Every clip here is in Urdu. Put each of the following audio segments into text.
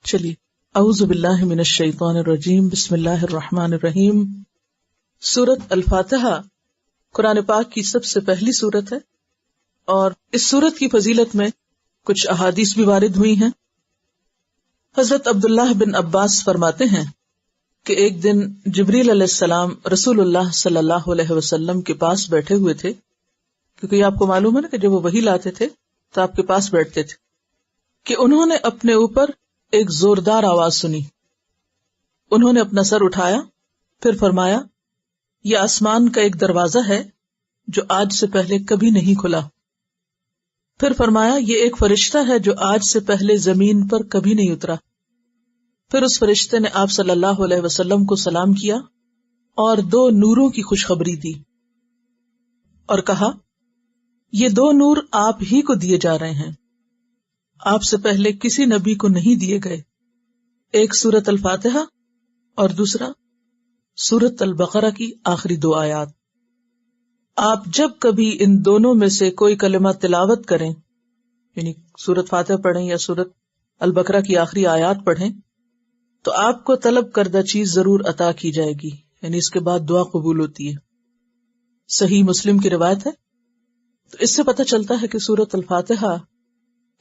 چلیے، اعوذ باللہ من الشیطان الرجیم، بسم اللہ الرحمن الرحیم۔ سورۃ الفاتحہ قرآن پاک کی سب سے پہلی سورت ہے، اور اس سورت کی فضیلت میں کچھ احادیث بھی وارد ہوئی ہیں۔ حضرت عبداللہ بن عباس فرماتے ہیں کہ ایک دن جبریل علیہ السلام رسول اللہ صلی اللہ علیہ وسلم کے پاس بیٹھے ہوئے تھے، کیونکہ یہ آپ کو معلوم ہے نا کہ جب وہ وحی لاتے تھے تو آپ کے پاس بیٹھتے تھے، کہ انہوں نے اپنے اوپر ایک زوردار آواز سنی۔ انہوں نے اپنا سر اٹھایا، پھر فرمایا، یہ آسمان کا ایک دروازہ ہے جو آج سے پہلے کبھی نہیں کھلا۔ پھر فرمایا، یہ ایک فرشتہ ہے جو آج سے پہلے زمین پر کبھی نہیں اترا۔ پھر اس فرشتے نے آپ صلی اللہ علیہ وسلم کو سلام کیا اور 2 نوروں کی خوشخبری دی اور کہا، یہ 2 نور آپ ہی کو دیے جا رہے ہیں، آپ سے پہلے کسی نبی کو نہیں دیے گئے، ایک سورۃ الفاتحہ اور دوسرا سورۃ البقرہ کی آخری 2 آیات۔ آپ جب کبھی ان دونوں میں سے کوئی کلمہ تلاوت کریں، یعنی سورۃ فاتحہ پڑھیں یا سورۃ البقرہ کی آخری آیات پڑھیں، تو آپ کو طلب کردہ چیز ضرور عطا کی جائے گی، یعنی اس کے بعد دعا قبول ہوتی ہے۔ صحیح مسلم کی روایت ہے۔ تو اس سے پتہ چلتا ہے کہ سورۃ الفاتحہ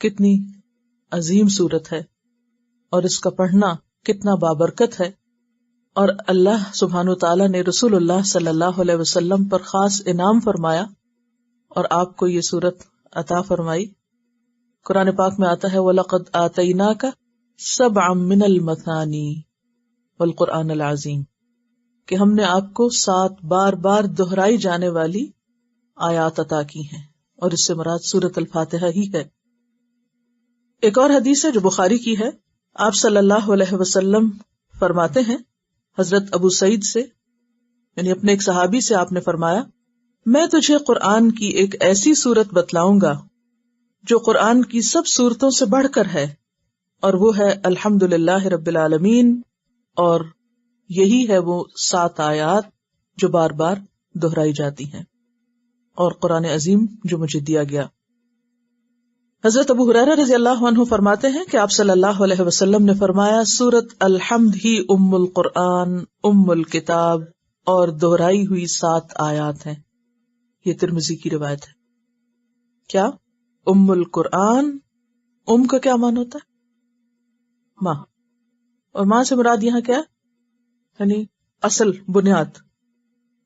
کتنی عظیم سورت ہے اور اس کا پڑھنا کتنا بابرکت ہے، اور اللہ سبحانہ وتعالیٰ نے رسول اللہ صلی اللہ علیہ وسلم پر خاص انعام فرمایا اور آپ کو یہ سورت عطا فرمائی۔ قرآن پاک میں آتا ہے، وَلَقَدْ آتَيْنَاكَ سَبْعًا مِّنَ الْمَثَانِي وَالْقُرْآنِ الْعَظِيمِ، کہ ہم نے آپ کو 7 بار بار دہرائی جانے والی آیات عطا کی ہیں، اور اس سے مراد سورۃ الفاتحہ ہی ہے۔ ایک اور حدیث ہے جو بخاری کی ہے، آپ صلی اللہ علیہ وسلم فرماتے ہیں حضرت ابو سعید سے، یعنی اپنے ایک صحابی سے، آپ نے فرمایا، میں تجھے قرآن کی ایک ایسی سورت بتلاؤں گا جو قرآن کی سب سورتوں سے بڑھ کر ہے، اور وہ ہے الحمدللہ رب العالمین، اور یہی ہے وہ 7 آیات جو بار بار دہرائی جاتی ہیں، اور قرآن عظیم جو مجھے دیا گیا۔ حضرت ابو ہریرہ رضی اللہ عنہ فرماتے ہیں کہ آپ صلی اللہ علیہ وسلم نے فرمایا، سورت الحمد ہی ام القرآن، ام الکتاب، اور دہرائی ہوئی 7 آیات ہیں۔ یہ ترمذی کی روایت ہے۔ کیا؟ ام القرآن، ام کا کیا معنی ہوتا ہے؟ ماں، اور ماں سے مراد یہاں کیا؟ یعنی اصل، بنیاد۔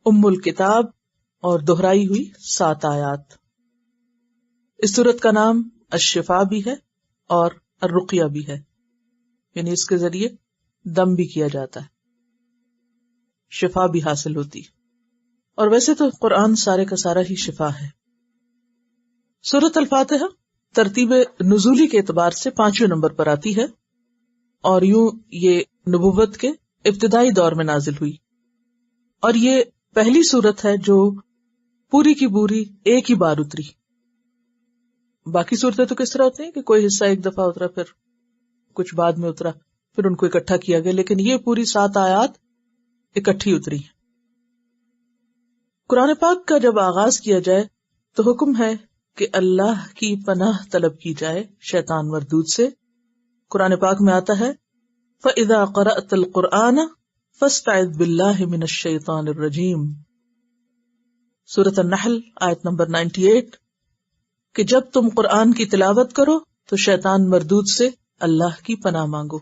ام الکتاب اور دہرائی ہوئی 7 آیات۔ اس سورت کا نام الشفا بھی ہے اور الرقیہ بھی ہے، یعنی اس کے ذریعے دم بھی کیا جاتا ہے، شفا بھی حاصل ہوتی، اور ویسے تو قرآن سارے کا سارا ہی شفا ہے۔ سورۃ الفاتحہ ترتیب نزولی کے اعتبار سے 5ویں نمبر پر آتی ہے، اور یوں یہ نبوت کے ابتدائی دور میں نازل ہوئی، اور یہ پہلی سورت ہے جو پوری کی پوری ایک ہی بار اتری۔ باقی صورتیں تو کس طرح ہوتی ہیں کہ کوئی حصہ ایک دفعہ اترا، پھر کچھ بعد میں اترا، پھر ان کو اکٹھا کیا گیا، لیکن یہ پوری 7 آیات اکٹھی اتری۔ قرآن پاک کا جب آغاز کیا جائے تو حکم ہے کہ اللہ کی پناہ طلب کی جائے شیطان مردود سے۔ قرآن پاک میں آتا ہے، فَإِذَا قَرَأْتَ الْقُرْآنَ فَاسْتَعِذْ بِاللَّهِ مِنَ الشَّيْطَانِ الرَّجِيمِ، سورۃ النحل آیت نمبر 98، کہ جب تم قرآن کی تلاوت کرو تو شیطان مردود سے اللہ کی پناہ مانگو۔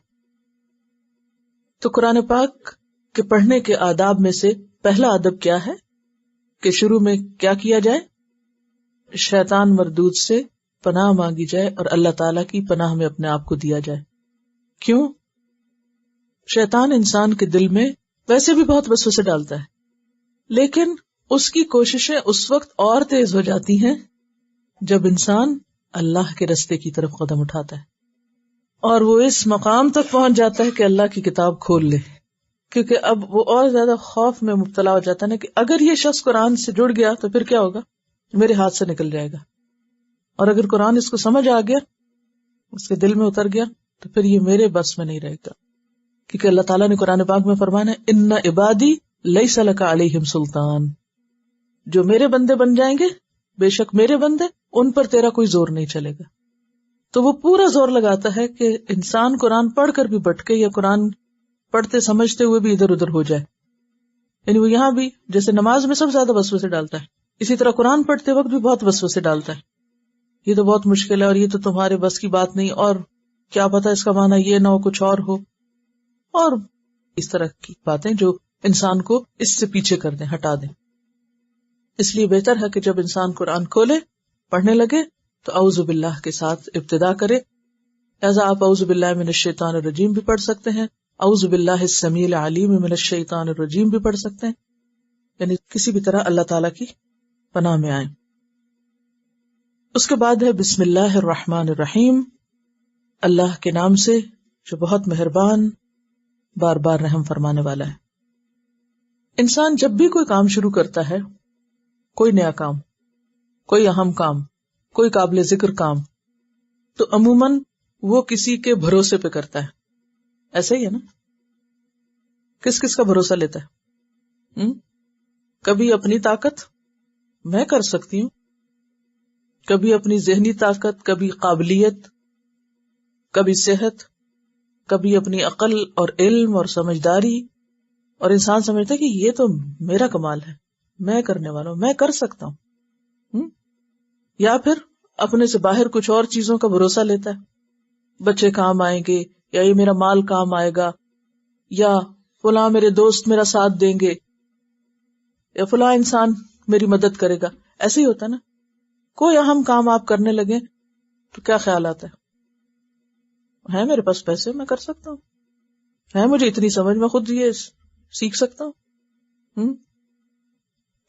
تو قرآن پاک کے پڑھنے کے آداب میں سے پہلا ادب کیا ہے کہ شروع میں کیا کیا جائے؟ شیطان مردود سے پناہ مانگی جائے اور اللہ تعالیٰ کی پناہ میں اپنے آپ کو دیا جائے۔ کیوں؟ شیطان انسان کے دل میں ویسے بھی بہت وسوسے ڈالتا ہے، لیکن اس کی کوششیں اس وقت اور تیز ہو جاتی ہیں جب انسان اللہ کے رستے کی طرف قدم اٹھاتا ہے، اور وہ اس مقام تک پہنچ جاتا ہے کہ اللہ کی کتاب کھول لے، کیونکہ اب وہ اور زیادہ خوف میں مبتلا ہو جاتا ہے نا کہ اگر یہ شخص قرآن سے جڑ گیا تو پھر کیا ہوگا، میرے ہاتھ سے نکل جائے گا، اور اگر قرآن اس کو سمجھ آ گیا، اس کے دل میں اتر گیا، تو پھر یہ میرے بس میں نہیں رہے گا، کیونکہ اللہ تعالیٰ نے قرآن پاک میں فرمایا ہے، ان عبادی لیس لک علیہم سلطان، جو میرے بندے بن جائیں گے، بے شک میرے بندے، ان پر تیرا کوئی زور نہیں چلے گا۔ تو وہ پورا زور لگاتا ہے کہ انسان قرآن پڑھ کر بھی بھٹکے یا قرآن پڑھتے سمجھتے ہوئے بھی ادھر ادھر ہو جائے. یعنی وہ یہاں بھی جیسے نماز میں سب زیادہ وسوسے ڈالتا ہے، اسی طرح قرآن پڑھتے وقت بھی بہت وسوسے ڈالتا ہے. یہ تو بہت مشکل ہے، اور یہ تو تمہارے بس کی بات نہیں، اور کیا پتا اس کا معنی یہ نہ ہو، کچھ اور ہو، اور اس طرح کی باتیں جو انسان کو اس سے پیچھے کر دیں، ہٹا دیں. اس لیے بہتر ہے کہ جب انسان قرآن کھولے پڑھنے لگے تو اعوذ باللہ کے ساتھ ابتدا کرے. لہذا آپ اعوذ باللہ من الشیطان الرجیم بھی پڑھ سکتے ہیں، اعوذ باللہ السمیع العلیم من الشیطان الرجیم بھی پڑھ سکتے ہیں، یعنی کسی بھی طرح اللہ تعالیٰ کی پناہ میں آئیں. اس کے بعد ہے بسم اللہ الرحمن الرحیم، اللہ کے نام سے جو بہت مہربان بار بار رحم فرمانے والا ہے. انسان جب بھی کوئی کام شروع کرتا ہے، کوئی نیا کام، کوئی اہم کام، کوئی قابل ذکر کام، تو عموماً وہ کسی کے بھروسے پہ کرتا ہے. ایسا ہی ہے نا؟ کس کس کا بھروسہ لیتا ہے؟ کبھی اپنی طاقت، میں کر سکتی ہوں، کبھی اپنی ذہنی طاقت، کبھی قابلیت، کبھی صحت، کبھی اپنی عقل اور علم اور سمجھداری، اور انسان سمجھتا ہے کہ یہ تو میرا کمال ہے، میں کرنے والا ہوں، میں کر سکتا ہوں. یا پھر اپنے سے باہر کچھ اور چیزوں کا بھروسہ لیتا ہے، بچے کام آئیں گے، یا یہ میرا مال کام آئے گا، یا فلاں میرے دوست میرا ساتھ دیں گے، یا فلاں انسان میری مدد کرے گا. ایسے ہی ہوتا ہے نا. کوئی اہم کام آپ کرنے لگے تو کیا خیال آتا ہے میرے پاس پیسے، میں کر سکتا ہوں، ہے مجھے اتنی سمجھ، میں خود یہ سیکھ سکتا ہوں.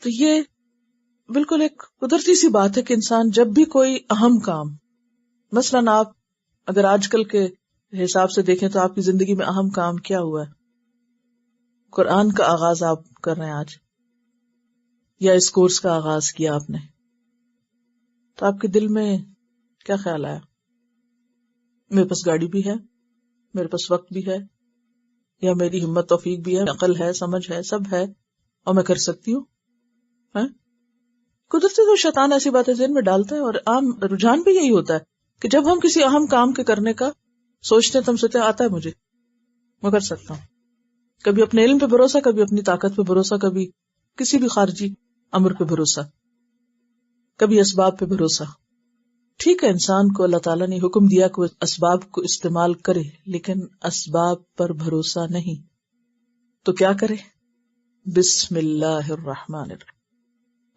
تو یہ بالکل ایک قدرتی سی بات ہے کہ انسان جب بھی کوئی اہم کام، مثلاً آپ اگر آج کل کے حساب سے دیکھیں تو آپ کی زندگی میں اہم کام کیا ہوا ہے؟ قرآن کا آغاز آپ کر رہے ہیں آج، یا اس کورس کا آغاز کیا آپ نے، تو آپ کے دل میں کیا خیال آیا؟ میرے پاس گاڑی بھی ہے، میرے پاس وقت بھی ہے، یا میری ہمت توفیق بھی ہے، عقل ہے، سمجھ ہے، سب ہے، اور میں کر سکتی ہوں. قدرتی تو شیطان ایسی باتیں ذہن میں ڈالتا ہے، اور عام رجحان بھی یہی ہوتا ہے کہ جب ہم کسی اہم کام کے کرنے کا سوچتے ہیں تو ہم سوچتے ہیں آتا ہے مجھے، میں کر سکتا ہوں. کبھی اپنے علم پہ بھروسہ، کبھی اپنی طاقت پہ بھروسہ، کبھی کسی بھی خارجی امر پہ بھروسہ، کبھی اسباب پہ بھروسہ. ٹھیک ہے، انسان کو اللہ تعالیٰ نے حکم دیا کہ وہ اسباب کو استعمال کرے، لیکن اسباب پر بھروسہ نہیں. تو کیا کرے؟ بسم اللہ الرحمن الرحیم.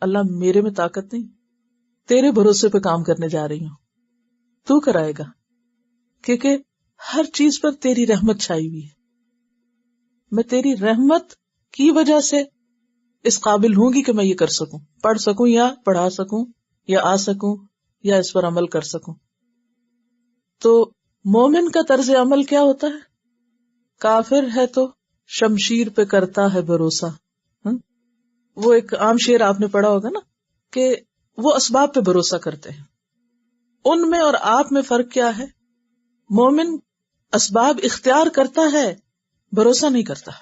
اللہ میرے میں طاقت نہیں، تیرے بھروسے پہ کام کرنے جا رہی ہوں، تو کرائے گا، کیونکہ ہر چیز پر تیری رحمت چھائی ہوئی ہے. میں تیری رحمت کی وجہ سے اس قابل ہوں گی کہ میں یہ کر سکوں، پڑھ سکوں یا پڑھا سکوں یا آ سکوں یا اس پر عمل کر سکوں. تو مومن کا طرز عمل کیا ہوتا ہے؟ کافر ہے تو شمشیر پہ کرتا ہے بھروسہ. وہ ایک عام شعر آپ نے پڑھا ہوگا نا کہ وہ اسباب پہ بھروسہ کرتے ہیں. ان میں اور آپ میں فرق کیا ہے؟ مومن اسباب اختیار کرتا ہے، بھروسہ نہیں کرتا.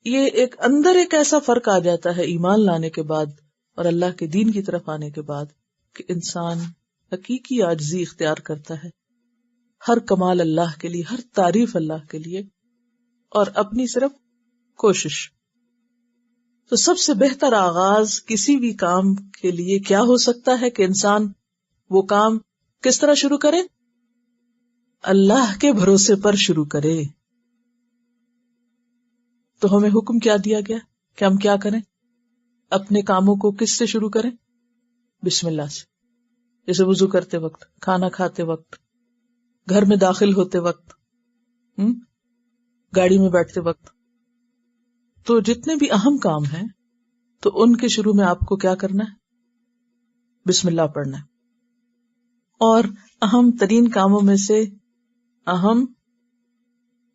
یہ ایک اندر ایک ایسا فرق آ جاتا ہے ایمان لانے کے بعد اور اللہ کے دین کی طرف آنے کے بعد کہ انسان حقیقی عاجزی اختیار کرتا ہے، ہر کمال اللہ کے لیے، ہر تعریف اللہ کے لیے، اور اپنی صرف کوشش. تو سب سے بہتر آغاز کسی بھی کام کے لیے کیا ہو سکتا ہے کہ انسان وہ کام کس طرح شروع کرے؟ اللہ کے بھروسے پر شروع کرے. تو ہمیں حکم کیا دیا گیا کہ ہم کیا کریں؟ اپنے کاموں کو کس سے شروع کریں؟ بسم اللہ سے. جیسے وضو کرتے وقت، کھانا کھاتے وقت، گھر میں داخل ہوتے وقت، گاڑی میں بیٹھتے وقت. تو جتنے بھی اہم کام ہیں تو ان کے شروع میں آپ کو کیا کرنا ہے؟ بسم اللہ پڑھنا ہے. اور اہم ترین کاموں میں سے اہم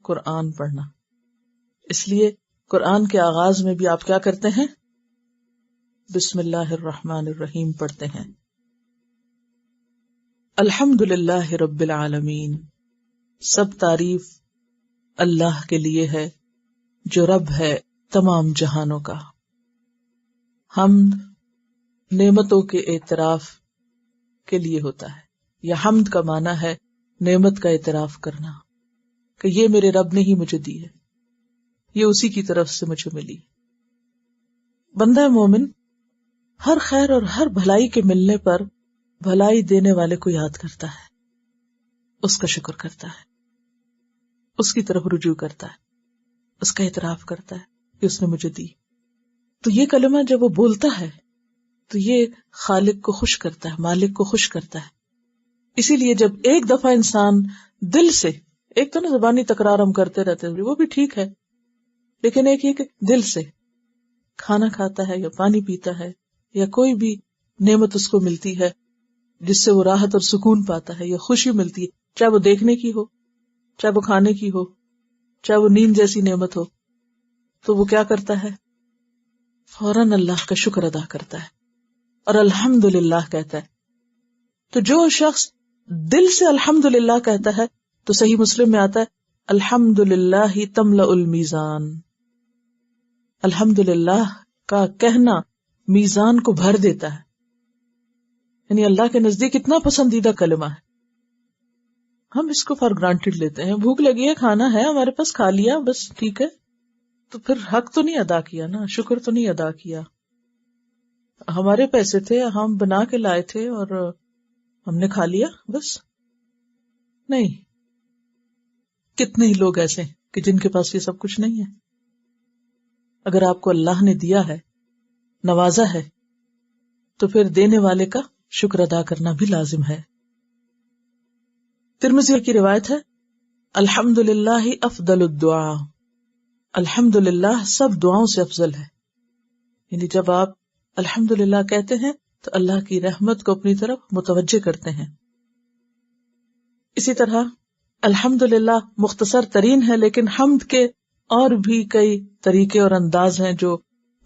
قرآن پڑھنا. اس لیے قرآن کے آغاز میں بھی آپ کیا کرتے ہیں؟ بسم اللہ الرحمن الرحیم پڑھتے ہیں. الحمد للہ رب العالمین، سب تعریف اللہ کے لیے ہے جو رب ہے تمام جہانوں کا. حمد نعمتوں کے اعتراف کے لیے ہوتا ہے. یا حمد کا معنی ہے نعمت کا اعتراف کرنا کہ یہ میرے رب نے ہی مجھے دی ہے، یہ اسی کی طرف سے مجھے ملی۔ بندہ مومن ہر خیر اور ہر بھلائی کے ملنے پر بھلائی دینے والے کو یاد کرتا ہے، اس کا شکر کرتا ہے، اس کی طرف رجوع کرتا ہے، اس کا اعتراف کرتا ہے کہ اس نے مجھے دی۔ تو یہ کلمہ جب وہ بولتا ہے تو یہ خالق کو خوش کرتا ہے، مالک کو خوش کرتا ہے۔ اسی لیے جب ایک دفعہ انسان دل سے، ایک تو نا زبانی تکرار ہم کرتے رہتے ہیں وہ بھی ٹھیک ہے، لیکن ایک یہ کہ دل سے کھانا کھاتا ہے یا پانی پیتا ہے یا کوئی بھی نعمت اس کو ملتی ہے جس سے وہ راحت اور سکون پاتا ہے یا خوشی ملتی ہے، چاہے وہ دیکھنے کی ہو، چاہے وہ کھانے کی ہو، چاہے وہ نیند جیسی نعمت ہو، تو وہ کیا کرتا ہے؟ فوراً اللہ کا شکر ادا کرتا ہے اور الحمدللہ کہتا ہے۔ تو جو شخص دل سے الحمدللہ کہتا ہے تو صحیح مسلم میں آتا ہے الحمدللہ تملأ المیزان، الحمدللہ کا کہنا میزان کو بھر دیتا ہے، یعنی اللہ کے نزدیک اتنا پسندیدہ کلمہ ہے۔ ہم اس کو فار گرانٹیڈ لیتے ہیں، بھوک لگی ہے، کھانا ہے ہمارے پاس، کھا لیا بس ٹھیک ہے، تو پھر حق تو نہیں ادا کیا نا، شکر تو نہیں ادا کیا۔ ہمارے پیسے تھے، ہم بنا کے لائے تھے اور ہم نے کھا لیا بس، نہیں۔ کتنے ہی لوگ ایسے ہیں کہ جن کے پاس یہ سب کچھ نہیں ہے۔ اگر آپ کو اللہ نے دیا ہے، نوازا ہے، تو پھر دینے والے کا شکر ادا کرنا بھی لازم ہے۔ ترمذی کی روایت ہے الحمدللہ افضل الدعاء، الحمدللہ سب دعاؤں سے افضل ہے، یعنی جب آپ الحمدللہ کہتے ہیں تو اللہ کی رحمت کو اپنی طرف متوجہ کرتے ہیں۔ اسی طرح الحمدللہ مختصر ترین ہے، لیکن حمد کے اور بھی کئی طریقے اور انداز ہیں جو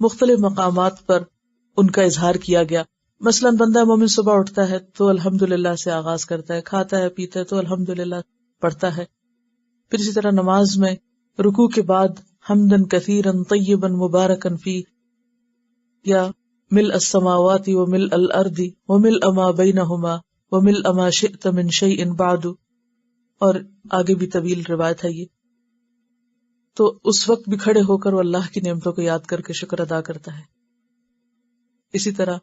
مختلف مقامات پر ان کا اظہار کیا گیا۔ مثلا بندہ مومن صبح اٹھتا ہے تو الحمدللہ سے آغاز کرتا ہے، کھاتا ہے پیتا ہے تو الحمدللہ پڑھتا ہے۔ پھر اسی طرح نماز میں رکوع کے بعد حمدن کثیرن طیبن مبارکن فی، یا ملء السماوات وملء الارض وملء ما بینہما وملء ما شئت من شیء بعد، اور آگے بھی طویل روایت ہے یہ۔ تو اس وقت بھی کھڑے ہو کر وہ اللہ کی نعمتوں کو یاد کر کے شکر ادا کرتا ہے۔ اسی طرح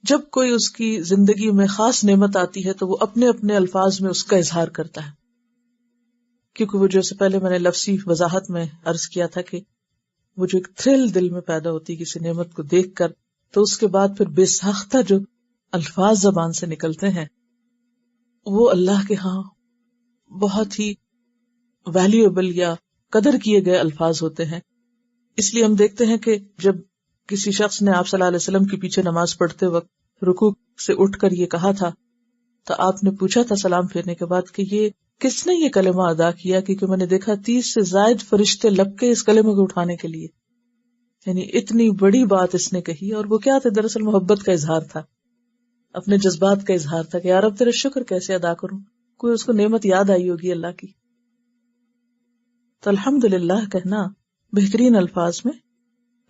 جب کوئی اس کی زندگی میں خاص نعمت آتی ہے تو وہ اپنے اپنے الفاظ میں اس کا اظہار کرتا ہے، کیونکہ وہ جو سے پہلے میں نے لفظی وضاحت میں عرض کیا تھا کہ وہ جو ایک تھرل دل میں پیدا ہوتی ہے کسی نعمت کو دیکھ کر، تو اس کے بعد پھر بے ساختہ جو الفاظ زبان سے نکلتے ہیں وہ اللہ کے ہاں بہت ہی ویلیویبل یا قدر کیے گئے الفاظ ہوتے ہیں۔ اس لیے ہم دیکھتے ہیں کہ جب کسی شخص نے آپ صلی اللہ علیہ وسلم کے پیچھے نماز پڑھتے وقت رکوع سے اٹھ کر یہ کہا تھا تو آپ نے پوچھا تھا سلام پھیرنے کے بعد کہ یہ کس نے یہ کلمہ ادا کیا، کیونکہ میں نے دیکھا 30 سے زائد فرشتے لپکے اس کلمے کو اٹھانے کے لیے، یعنی اتنی بڑی بات اس نے کہی۔ اور وہ کیا تھا؟ دراصل محبت کا اظہار تھا، اپنے جذبات کا اظہار تھا کہ یا رب تیرا شکر کیسے ادا کروں، کوئی اس کو نعمت یاد آئی ہوگی اللہ کی۔ تو الحمدللہ کہنا بہترین الفاظ میں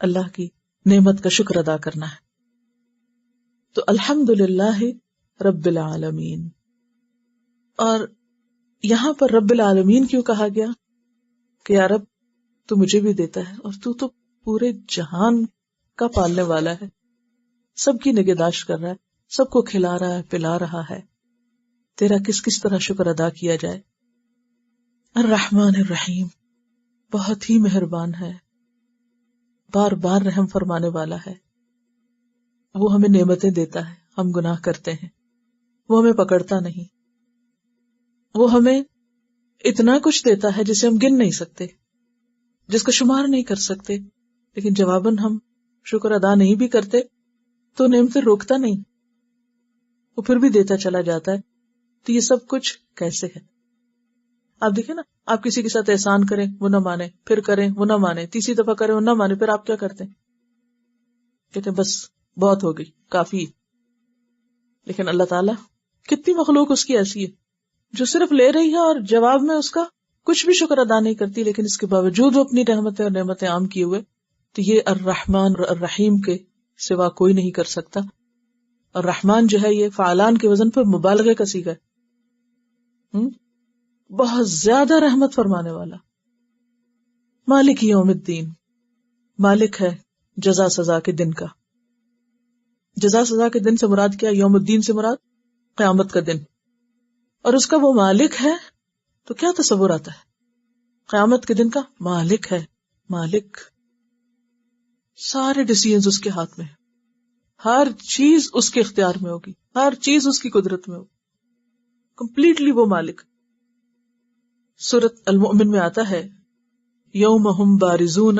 اللہ کی نعمت کا شکر ادا کرنا ہے۔ تو الحمدللہ رب العالمین، اور یہاں پر رب العالمین کیوں کہا گیا کہ یا رب تو مجھے بھی دیتا ہے اور تو پورے جہان کا پالنے والا ہے، سب کی نگہداشت کر رہا ہے، سب کو کھلا رہا ہے، پلا رہا ہے، تیرا کس طرح شکر ادا کیا جائے۔ الرحمن الرحیم، بہت ہی مہربان ہے، بار بار رحم فرمانے والا ہے۔ وہ ہمیں نعمتیں دیتا ہے، ہم گناہ کرتے ہیں، وہ ہمیں پکڑتا نہیں، وہ ہمیں اتنا کچھ دیتا ہے جسے ہم گن نہیں سکتے، جس کا شمار نہیں کر سکتے، لیکن جواباً ہم شکر ادا نہیں بھی کرتے تو نعمتیں روکتا نہیں، وہ پھر بھی دیتا چلا جاتا ہے۔ تو یہ سب کچھ کیسے ہے؟ آپ دیکھیں نا، آپ کسی کے ساتھ احسان کریں وہ نہ مانے، پھر کریں وہ نہ مانے، تیسری دفعہ کریں وہ نہ مانے، پھر آپ کیا کرتے ہیں؟ کہتے ہیں بس بہت ہو گئی، کافی۔ لیکن اللہ تعالیٰ کتنی مخلوق اس کی ایسی ہے جو صرف لے رہی ہے اور جواب میں اس کا کچھ بھی شکر ادا نہیں کرتی، لیکن اس کے باوجود وہ اپنی رحمتیں اور نعمتیں عام کیے ہوئے۔ تو یہ الرحمن اور الرحیم کے سوا کوئی نہیں کر سکتا۔ اور رحمان جو ہے یہ فعلان کے وزن پر مبالغے کا صیغہ ہے، بہت زیادہ رحمت فرمانے والا. مالک یوم الدین، مالک ہے جزا سزا کے دن کا. جزا سزا کے دن سے مراد کیا؟ یوم الدین سے مراد قیامت کا دن. اور اس کا وہ مالک ہے تو کیا تصور آتا ہے؟ قیامت کے دن کا مالک ہے. مالک، سارے ڈیسیژنز اس کے ہاتھ میں، ہر چیز اس کے اختیار میں ہوگی، ہر چیز اس کی قدرت میں ہوگی، کمپلیٹلی وہ مالک. سورۃ المؤمن میں آتا ہے یوم ہم بارزون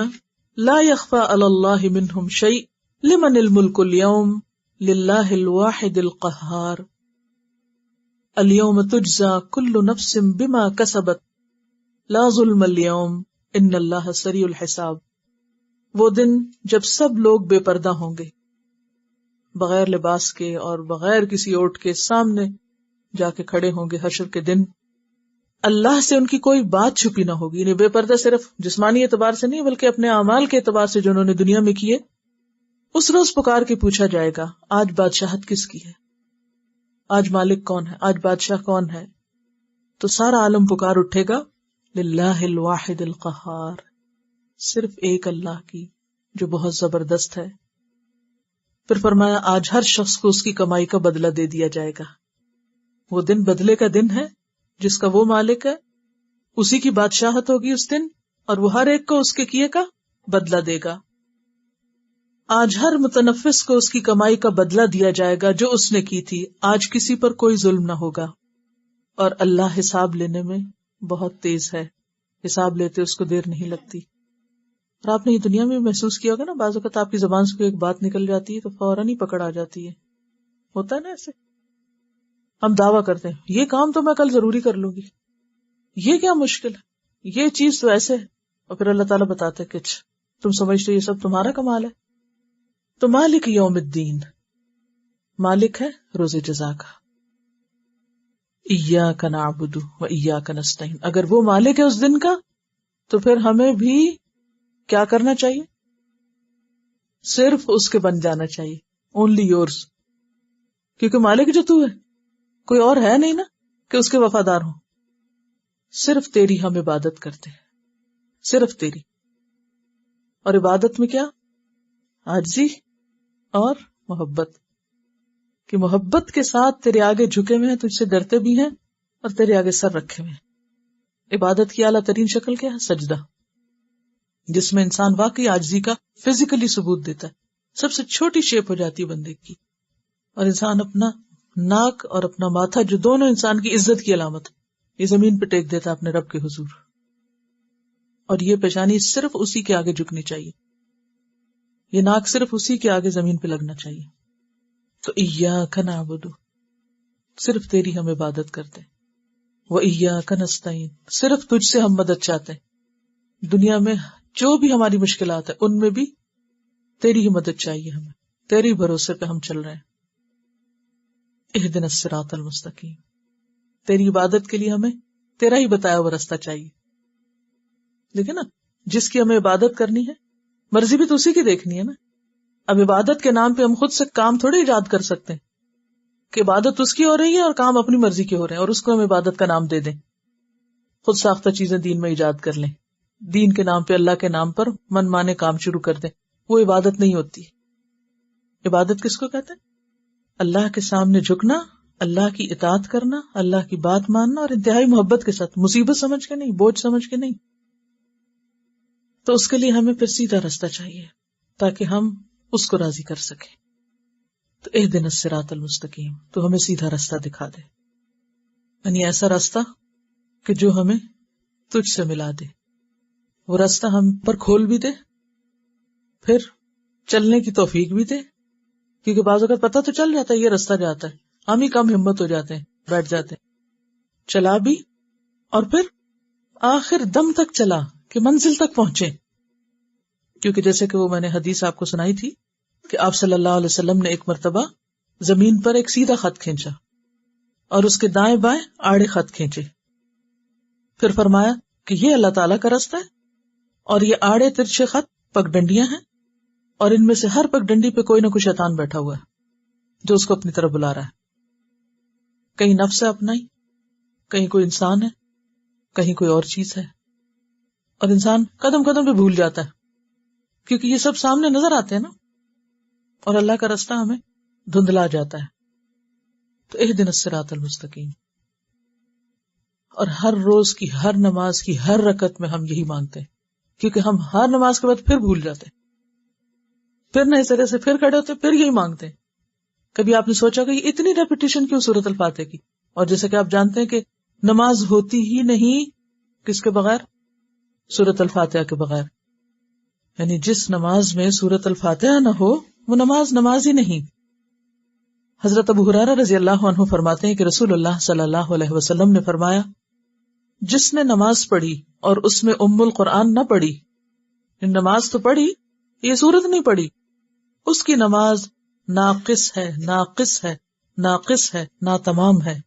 لا یخفی علی اللہ منہم شیء لمن الملک اليوم للہ الواحد القہار اليوم تجزا کل نفس بما کسبت لا ظلم اليوم ان اللہ سریع الحساب. وہ دن جب سب لوگ بے پردہ ہوں گے، بغیر لباس کے اور بغیر کسی اوٹ کے سامنے جا کے کھڑے ہوں گے حشر کے دن. اللہ سے ان کی کوئی بات چھپی نہ ہوگی. یعنی بے پردہ صرف جسمانی اعتبار سے نہیں بلکہ اپنے اعمال کے اعتبار سے جو انہوں نے دنیا میں کیے. اس روز پکار کے پوچھا جائے گا آج بادشاہت کس کی ہے، آج مالک کون ہے، آج بادشاہ کون ہے. تو سارا عالم پکار اٹھے گا للہ الواحد القہار، صرف ایک اللہ کی جو بہت زبردست ہے. پھر فرمایا آج ہر شخص کو اس کی کمائی کا بدلہ دے دیا جائے گا. وہ دن بدلے کا دن ہے جس کا وہ مالک ہے، اسی کی بادشاہت ہوگی اس دن، اور وہ ہر ایک کو اس کے کیے کا بدلہ دے گا. آج ہر متنفس کو اس کی کمائی کا بدلہ دیا جائے گا جو اس نے کی تھی. آج کسی پر کوئی ظلم نہ ہوگا، اور اللہ حساب لینے میں بہت تیز ہے. حساب لیتے اس کو دیر نہیں لگتی. اور آپ نے یہ دنیا میں محسوس کیا ہوگا نا، بعض اوقات آپ کی زبان سے کوئی ایک بات نکل جاتی ہے تو فوراً ہی پکڑ آ جاتی ہے. ہوتا ہے نا ایسے؟ ہم دعویٰ کرتے ہیں یہ کام تو میں کل ضروری کر لوں گی، یہ کیا مشکل ہے، یہ چیز تو ایسے ہے، اور پھر اللہ تعالیٰ بتاتے کہ تم سمجھتے یہ سب تمہارا کمال ہے. تو مالک یوم الدین، مالک ہے روز جزا کا. ایاک نعبد و ایاک نستعین. اگر وہ مالک ہے اس دن کا تو پھر ہمیں بھی کیا کرنا چاہیے؟ صرف اس کے بن جانا چاہیے. اونلی یورز، کیونکہ مالک جو تو ہے، کوئی اور ہے نہیں نا کہ اس کے وفادار ہوں. صرف تیری ہم عبادت کرتے ہیں، صرف تیری. اور عبادت میں کیا؟ عاجزی اور محبت، کہ محبت کے ساتھ تیرے آگے جھکے ہوئے ہیں، تجھ سے ڈرتے بھی ہیں اور تیرے آگے سر رکھے ہوئے ہیں. عبادت کی اعلیٰ ترین شکل کیا ہے؟ سجدہ، جس میں انسان واقعی عاجزی کا فزیکلی ثبوت دیتا ہے. سب سے چھوٹی شیپ ہو جاتی ہے بندے کی، اور انسان اپنا ناک اور اپنا ماتھا، جو دونوں انسان کی عزت کی علامت، یہ زمین پہ ٹیک دیتا ہے اپنے رب کے حضور. اور یہ پیشانی صرف اسی کے آگے جھکنی چاہیے، یہ ناک صرف اسی کے آگے زمین پہ لگنا چاہیے. تو ایاک نعبد، صرف تیری ہم عبادت کرتے ہیں. و ایاک نستعین، صرف تجھ سے ہم مدد چاہتے ہیں. دنیا میں جو بھی ہماری مشکلات ہیں ان میں بھی تیری ہی مدد چاہیے ہمیں، تیری بھروسے پہ ہم چل رہے ہیں. اہدنا الصراط المستقیم، تیری عبادت کے لیے ہمیں تیرا ہی بتایا ہوا راستہ چاہیے. لیکن نا، جس کی ہمیں عبادت کرنی ہے مرضی بھی تو اسی کی دیکھنی ہے نا. اب عبادت کے نام پہ ہم خود سے کام تھوڑے ایجاد کر سکتے ہیں کہ عبادت اس کی ہو رہی ہے اور کام اپنی مرضی کے ہو رہے ہیں اور اس کو ہم عبادت کا نام دے دیں. خود ساختہ چیزیں دین میں ایجاد کر لیں، دین کے نام پہ، اللہ کے نام پر من مانے کام شروع کر دیں. وہ عبادت نہیں ہوتی. عبادت کس کو کہتے ہیں؟ اللہ کے سامنے جھکنا، اللہ کی اطاعت کرنا، اللہ کی بات ماننا، اور انتہائی محبت کے ساتھ، مصیبت سمجھ کے نہیں، بوجھ سمجھ کے نہیں. تو اس کے لیے ہمیں پھر سیدھا راستہ چاہیے تاکہ ہم اس کو راضی کر سکیں. تو اہدنا الصراط المستقیم، تو ہمیں سیدھا راستہ دکھا دے، یعنی ایسا راستہ کہ جو ہمیں تجھ سے ملا دے. وہ راستہ ہم پر کھول بھی دے، پھر چلنے کی توفیق بھی دے. کیونکہ بعض اوقات پتہ تو چل جاتا ہے یہ راستہ جاتا ہے، ہم ہی کم ہمت ہو جاتے ہیں، بیٹھ جاتے ہیں. چلا بھی، اور پھر آخر دم تک چلا کہ منزل تک پہنچے. کیونکہ جیسے کہ وہ میں نے حدیث آپ کو سنائی تھی کہ آپ صلی اللہ علیہ وسلم نے ایک مرتبہ زمین پر ایک سیدھا خط کھینچا اور اس کے دائیں بائیں آڑے خط کھینچے. پھر فرمایا کہ یہ اللہ تعالیٰ کا راستہ ہے، اور یہ آڑے ترچھے خط پگڈنڈیاں ہیں، اور ان میں سے ہر پگڈنڈی پہ کوئی نہ کوئی شیطان بیٹھا ہوا ہے جو اس کو اپنی طرف بلا رہا ہے. کہیں نفس اپنائی، کہیں کوئی انسان ہے، کہیں کوئی اور چیز ہے، اور انسان قدم قدم پہ بھول جاتا ہے کیونکہ یہ سب سامنے نظر آتے ہیں نا، اور اللہ کا راستہ ہمیں دھندلا جاتا ہے. تو اہدنا الصراط المستقیم. اور ہر روز کی ہر نماز کی ہر رکعت میں ہم یہی مانگتے ہیں، کیونکہ ہم ہر نماز کے بعد پھر بھول جاتے ہیں، پھر نئے سرے سے پھر کھڑے ہوتے پھر یہی مانگتے ہیں. کبھی آپ نے سوچا کہ یہ اتنی ریپیٹیشن کیوں سورۃ الفاتحہ کی؟ اور جیسا کہ آپ جانتے ہیں کہ نماز ہوتی ہی نہیں کس کے بغیر؟ سورۃ الفاتحہ کے بغیر. یعنی جس نماز میں سورۃ الفاتحہ نہ ہو وہ نماز ہی نہیں. حضرت ابو ہریرہ رضی اللہ عنہ فرماتے ہیں کہ رسول اللہ صلی اللہ علیہ وسلم نے فرمایا، جس نے نماز پڑھی اور اس میں ام القرآن نہ پڑھی، نماز تو پڑھی یہ سورت نہیں پڑھی، اس کی نماز ناقص ہے، ناقص ہے، ناقص ہے، ناتمام ہے.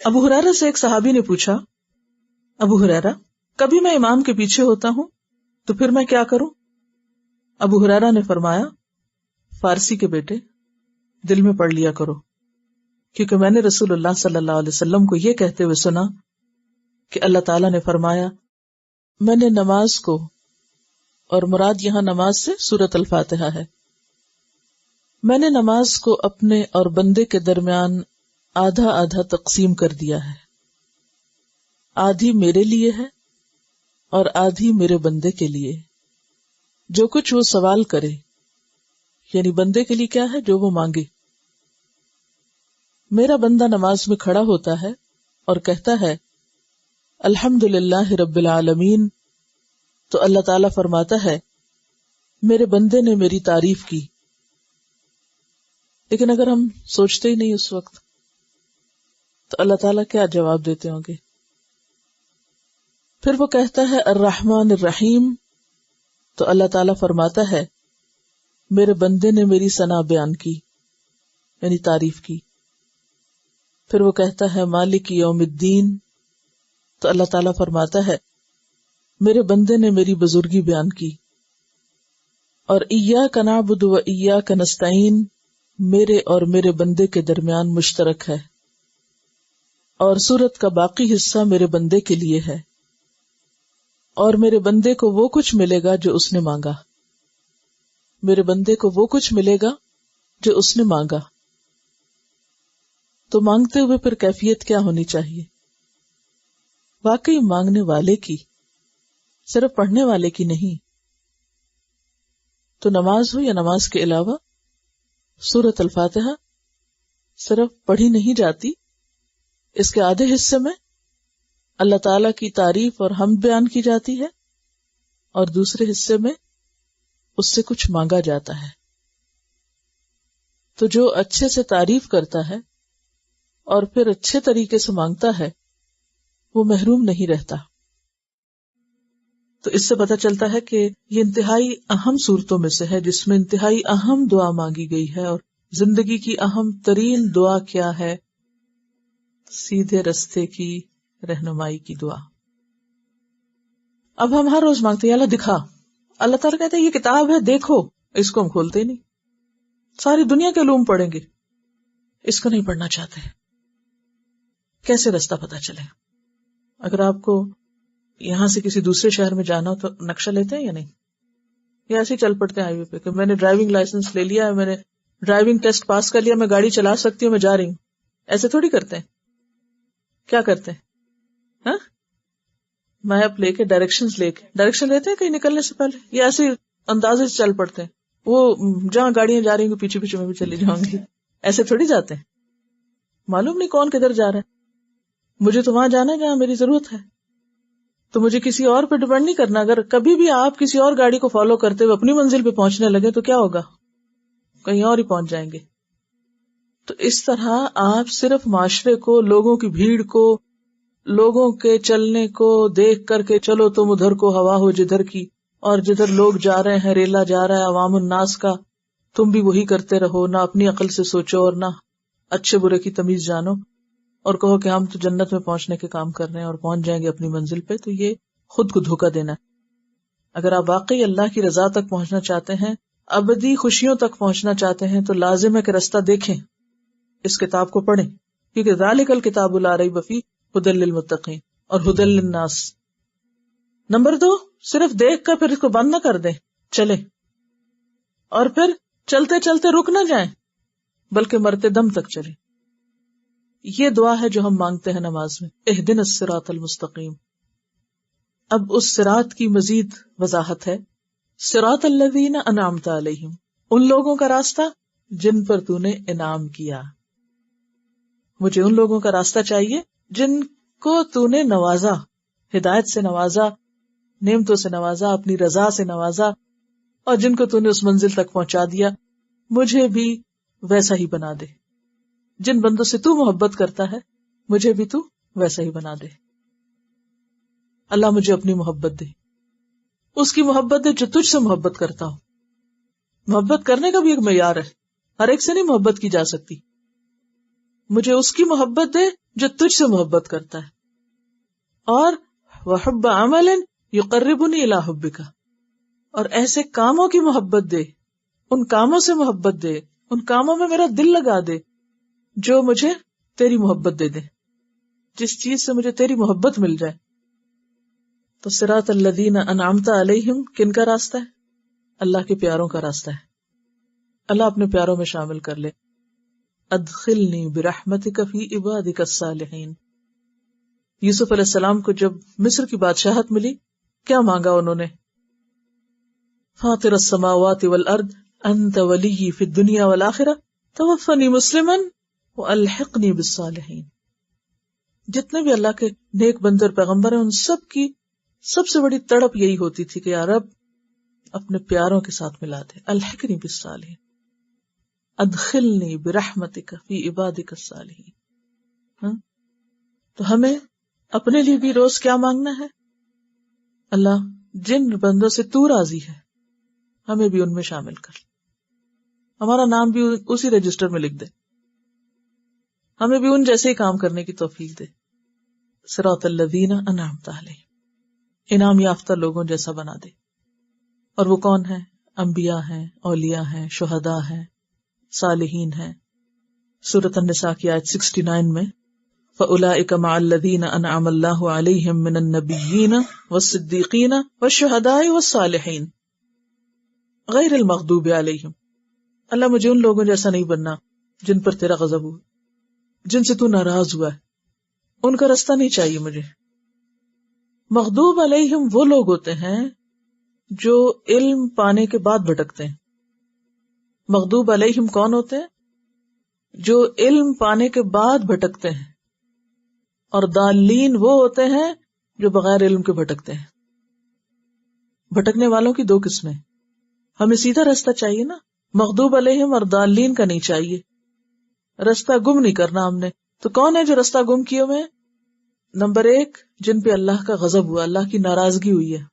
ابو ہریرہ سے ایک صحابی نے پوچھا، ابو ہریرہ کبھی میں امام کے پیچھے ہوتا ہوں تو پھر میں کیا کروں؟ ابو ہریرہ نے فرمایا، فارسی کے بیٹے دل میں پڑھ لیا کرو، کیونکہ میں نے رسول اللہ صلی اللہ علیہ وسلم کو یہ کہتے ہوئے سنا کہ اللہ تعالیٰ نے فرمایا، میں نے نماز کو، اور مراد یہاں نماز سے سورۃ الفاتحہ ہے، میں نے نماز کو اپنے اور بندے کے درمیان آدھا آدھا تقسیم کر دیا ہے، آدھی میرے لیے ہے اور آدھی میرے بندے کے لیے. جو کچھ وہ سوال کرے، یعنی بندے کے لیے کیا ہے؟ جو وہ مانگے. میرا بندہ نماز میں کھڑا ہوتا ہے اور کہتا ہے الحمدللہ رب العالمین، تو اللہ تعالیٰ فرماتا ہے میرے بندے نے میری تعریف کی. لیکن اگر ہم سوچتے ہی نہیں اس وقت تو اللہ تعالیٰ کیا جواب دیتے ہوں گے؟ پھر وہ کہتا ہے الرحمن الرحیم، تو اللہ تعالیٰ فرماتا ہے میرے بندے نے میری ثنا بیان کی، یعنی تعریف کی. پھر وہ کہتا ہے مالک یوم الدین، تو اللہ تعالیٰ فرماتا ہے میرے بندے نے میری بزرگی بیان کی. اور ایاک نعبد و ایاک نستعین میرے اور میرے بندے کے درمیان مشترک ہے، اور سورت کا باقی حصہ میرے بندے کے لیے ہے، اور میرے بندے کو وہ کچھ ملے گا جو اس نے مانگا. میرے بندے کو وہ کچھ ملے گا جو اس نے مانگا. تو مانگتے ہوئے پھر کیفیت کیا ہونی چاہیے؟ واقعی مانگنے والے کی، صرف پڑھنے والے کی نہیں. تو نماز ہو یا نماز کے علاوہ سورۃ الفاتحہ صرف پڑھی نہیں جاتی، اس کے آدھے حصے میں اللہ تعالی کی تعریف اور حمد بیان کی جاتی ہے، اور دوسرے حصے میں اس سے کچھ مانگا جاتا ہے. تو جو اچھے سے تعریف کرتا ہے اور پھر اچھے طریقے سے مانگتا ہے وہ محروم نہیں رہتا. تو اس سے پتہ چلتا ہے کہ یہ انتہائی اہم صورتوں میں سے ہے جس میں انتہائی اہم دعا مانگی گئی ہے. اور زندگی کی اہم ترین دعا کیا ہے؟ سیدھے رستے کی رہنمائی کی دعا. اب ہم ہر روز مانگتے ہیں اللہ دکھا، اللہ تعالیٰ کہتے ہیں یہ کتاب ہے دیکھو، اس کو ہم کھولتے ہی نہیں. ساری دنیا کے علوم پڑھیں گے، اس کو نہیں پڑھنا چاہتے. کیسے رستہ پتہ چلے؟ اگر آپ کو یہاں سے کسی دوسرے شہر میں جانا ہو تو نقشہ لیتے ہیں یا نہیں؟ یا ایسے ہی چل پڑتے ہیں ہائی وے پہ کہ میں نے ڈرائیونگ لائسنس لے لیا ہے، میں نے ڈرائیونگ ٹیسٹ پاس کر لیا، میں گاڑی چلا سکتی ہوں، میں جا رہی ہوں. ایسے تھوڑی کرتے ہیں. کیا کرتے ہیں؟ ہاں، میپ لے کے ڈائریکشن لیتے ہیں کہیں نکلنے سے پہلے، یا ایسے اندازے سے چل پڑتے ہیں. وہ جہاں گاڑیاں جا رہی ہیں پیچھے پیچھے میں بھی چلی جاؤں گی. ایسے تھوڑی جاتے ہیں. معلوم نہیں کون کدھر جا رہا ہے. مجھے تو وہاں جانا ہے جہاں میری ضرورت ہے، تو مجھے کسی اور پہ ڈپینڈ نہیں کرنا. اگر کبھی بھی آپ کسی اور گاڑی کو فالو کرتے ہوئے اپنی منزل پہ پہنچنے لگے تو کیا ہوگا؟ کہیں اور ہی پہنچ جائیں گے. تو اس طرح آپ صرف معاشرے کو، لوگوں کی بھیڑ کو، لوگوں کے چلنے کو دیکھ کر کے چلو تم ادھر کو ہوا ہو جدھر کی، اور جدھر لوگ جا رہے ہیں، ریلا جا رہا ہے عوام الناس کا، تم بھی وہی کرتے رہو، نہ اپنی عقل سے سوچو اور نہ اچھے برے کی تمیز جانو، اور کہو کہ ہم تو جنت میں پہنچنے کے کام کر رہے ہیں اور پہنچ جائیں گے اپنی منزل پہ. تو یہ خود کو دھوکہ دینا ہے. اگر آپ واقعی اللہ کی رضا تک پہنچنا چاہتے ہیں، ابدی خوشیوں تک پہنچنا چاہتے ہیں، تو لازم ہے کہ رستہ دیکھیں، اس کتاب کو پڑھیں، کیونکہ ذالک الکتاب لا ریب فیہ ہدی للمتقین اور ہدی للناس. نمبر 2، صرف دیکھ کر پھر اس کو بند نہ کر دیں، چلے، اور پھر چلتے چلتے رک نہ جائیں بلکہ مرتے دم تک چلے. یہ دعا ہے جو ہم مانگتے ہیں نماز میں، اہدنا الصراط المستقیم. اب اس صراط کی مزید وضاحت ہے، صراط الذین انعمت علیہم، ان لوگوں کا راستہ جن پر تو نے انعام کیا. مجھے ان لوگوں کا راستہ چاہیے جن کو تو نے نوازا، ہدایت سے نوازا، نعمتوں سے نوازا، اپنی رضا سے نوازا، اور جن کو تو نے اس منزل تک پہنچا دیا. مجھے بھی ویسا ہی بنا دے. جن بندوں سے تو محبت کرتا ہے مجھے بھی تو ویسا ہی بنا دے. اللہ مجھے اپنی محبت دے، اس کی محبت دے جو تجھ سے محبت کرتا ہو. محبت کرنے کا بھی ایک معیار ہے، ہر ایک سے نہیں محبت کی جا سکتی. مجھے اس کی محبت دے جو تجھ سے محبت کرتا ہے. اور وحب عمل یقربنی الی حبک، اور ایسے کاموں کی محبت دے، ان کاموں سے محبت دے، ان کاموں میں میرا دل لگا دے جو مجھے تیری محبت دے دے، جس چیز سے مجھے تیری محبت مل جائے. تو صراط الذین انعمت علیہم کن کا راستہ ہے؟ اللہ کے پیاروں کا راستہ ہے. اللہ اپنے پیاروں میں شامل کر لے. ادخلنی برحمتک فی عبادک الصالحین. یوسف علیہ السلام کو جب مصر کی بادشاہت ملی، کیا مانگا انہوں نے؟ فاطر السماوات والارض انت ولی فی الدنیا والآخرہ توفنی مسلما والحقنی بالصالحین. جتنے بھی اللہ کے نیک بندے اور پیغمبر ہیں، ان سب کی سب سے بڑی تڑپ یہی ہوتی تھی کہ یا رب اپنے پیاروں کے ساتھ ملا دے. الحقنی بالصالحین، ادخلنی برحمتک فی عبادک الصالحین. تو ہمیں اپنے لیے بھی روز کیا مانگنا ہے؟ اللہ جن بندوں سے تو راضی ہے ہمیں بھی ان میں شامل کر، ہمارا نام بھی اسی رجسٹر میں لکھ دے، ہمیں بھی ان جیسے ہی کام کرنے کی توفیق دے. صراط الذین انعمت علیہم، انعام یافتہ لوگوں جیسا بنا دے. اور وہ کون ہے؟ انبیاء ہیں، اولیاء ہیں، شہداء ہیں، صالحین ہیں. سورۃ النساء کی آیت 69 میں فَأُولَئِكَ مَعَ الَّذِينَ أَنْعَمَ اللَّهُ عَلَيْهِمْ مِنَ النَّبِيِّينَ وَالصِّدِّيقِينَ وَالشُّهَدَاءِ وَالصَّالِحِينَ غَيْرِ الْمَغْضُوبِ عَلَيْهِمْ. اللہ مجھے ان لوگوں جیسا نہیں بننا جن پر تیرا غضب ہو، جن سے تو ناراض ہوا ہے، ان کا راستہ نہیں چاہیے مجھے. مغضوب علیہم وہ لوگ ہوتے ہیں جو علم پانے کے بعد بھٹکتے ہیں. مغضوب علیہم کون ہوتے ہیں؟ جو علم پانے کے بعد بھٹکتے ہیں. اور ضالین وہ ہوتے ہیں جو بغیر علم کے بھٹکتے ہیں. بھٹکنے والوں کی 2 قسمیں. ہمیں سیدھا راستہ چاہیے نا، مغضوب علیہم اور ضالین کا نہیں چاہیے. راستہ گم نہیں کرنا ہم نے. تو کون ہے جو راستہ گم کیے ہوئے؟ نمبر 1 جن پہ اللہ کا غضب ہوا، اللہ کی ناراضگی ہوئی ہے،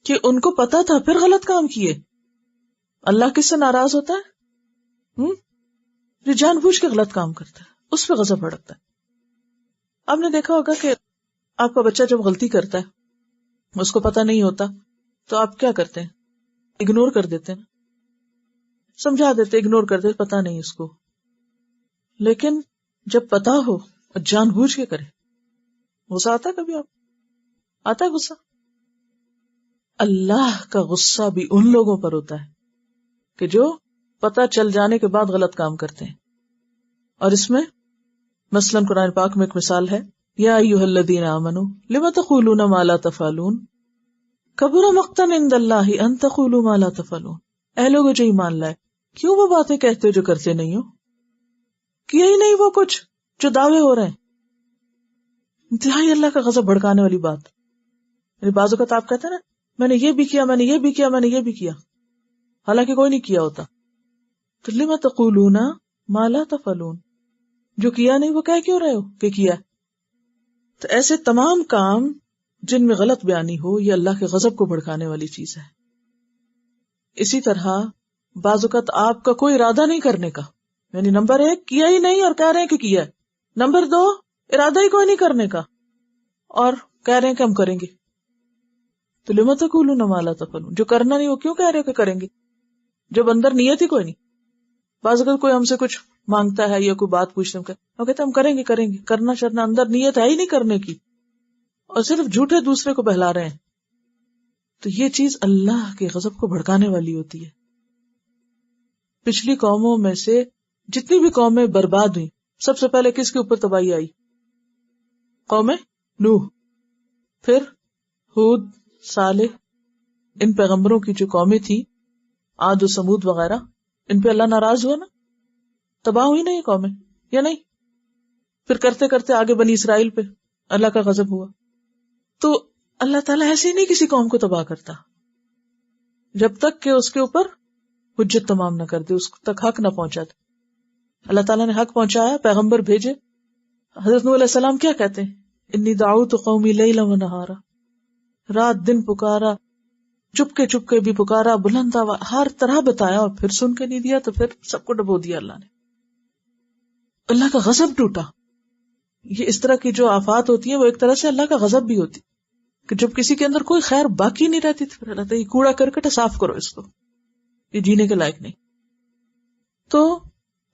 کہ ان کو پتا تھا پھر غلط کام کیے. اللہ کس سے ناراض ہوتا ہے؟ جو جان بوجھ کے غلط کام کرتا ہے اس پہ غضب بھڑکتا ہے. آپ نے دیکھا ہوگا کہ آپ کا بچہ جب غلطی کرتا ہے، اس کو پتا نہیں ہوتا، تو آپ کیا کرتے ہیں؟ اگنور کر دیتے ہیں، سمجھا دیتے، اگنور کر دیتے، پتا نہیں اس کو. لیکن جب پتا ہو اور جان بوجھ کے کرے، غصہ آتا ہے کبھی؟ آپ آتا ہے غصہ؟ اللہ کا غصہ بھی ان لوگوں پر ہوتا ہے کہ جو پتا چل جانے کے بعد غلط کام کرتے ہیں. اور اس میں مثلاً قرآن پاک میں ایک مثال ہے، یا ایھا الذین آمنوا لم تقولون ما لا تفعلون کبر مقتا عند اللہ ان تقولوا ما لا تفعلون. اے لوگوں جو ایمان لائے، کیوں وہ باتیں کہتے ہو جو کرتے نہیں ہو؟ کیا ہی نہیں وہ کچھ جو دعوے ہو رہے ہیں. انتہائی اللہ کا غضب بھڑکانے والی بات. یعنی بعض اوقات آپ کہتے ہیں نا، میں نے یہ بھی کیا، میں نے یہ بھی کیا، میں نے یہ بھی کیا، حالانکہ کوئی نہیں کیا ہوتا. تو لم تقولون ما لا تفعلون، جو کیا نہیں وہ کہہ کیوں رہے ہو کہ کیا؟ تو ایسے تمام کام جن میں غلط بیانی ہو یہ اللہ کے غضب کو بھڑکانے والی چیز ہے. اسی طرح بعض اوقات آپ کا کوئی ارادہ نہیں کرنے کا، یعنی نمبر 1 کیا ہی نہیں اور کہہ رہے ہیں کہ کیا ہے، نمبر 2 ارادہ ہی کوئی نہیں کرنے کا اور کہہ رہے ہیں کہ ہم کریں گے. تو لم تقولون ما لا تفعلون، جو کرنا نہیں وہ کیوں کہہ رہے ہو کہ کریں گے جب اندر نیت ہی کوئی نہیں. بعض اگر کوئی ہم سے کچھ مانگتا ہے یا کوئی بات پوچھتے ہیں، وہ کہتے ہیں ہم کریں گے، کرنا شرنا، اندر نیت ہے ہی نہیں کرنے کی، اور صرف جھوٹے دوسرے کو بہلا رہے ہیں. تو یہ چیز اللہ کے غضب کو بھڑکانے والی ہوتی ہے. پچھلی قوموں میں سے جتنی بھی قومیں برباد ہوئی، سب سے پہلے کس کے اوپر تباہی آئی؟ قوم نوح، پھر ہود، صالح، ان پیغمبروں کی جو قومیں تھی، عاد و سمود وغیرہ، ان پہ اللہ ناراض ہوا نا، تباہ ہوئی نا یہ قومیں، یا نہیں؟ پھر کرتے کرتے آگے بنی اسرائیل پہ اللہ کا غضب ہوا. تو اللہ تعالیٰ ایسے ہی نہیں کسی قوم کو تباہ کرتا جب تک کہ اس کے اوپر حجت تمام نہ کر دے، اس تک حق نہ پہنچاتے. اللہ تعالیٰ نے حق پہنچایا، پیغمبر بھیجے. حضرت نوح علیہ السلام کیا کہتے ہیں؟ انی دعوت قومی لیلا و نہارا، رات دن پکارا، چپ کے بھی پکارا، بلند ہر طرح بتایا، اور پھر سن کے نہیں دیا تو پھر سب کو ڈبو دیا اللہ نے. اللہ کا غضب ٹوٹا. یہ اس طرح کی جو آفات ہوتی ہیں وہ ایک طرح سے اللہ کا غضب بھی ہوتی، کہ جب کسی کے اندر کوئی خیر باقی نہیں رہتی تو پھر اللہ تعالیٰ یہ کوڑا کرکٹ صاف کرو، اس کو، یہ جینے کے لائق نہیں. تو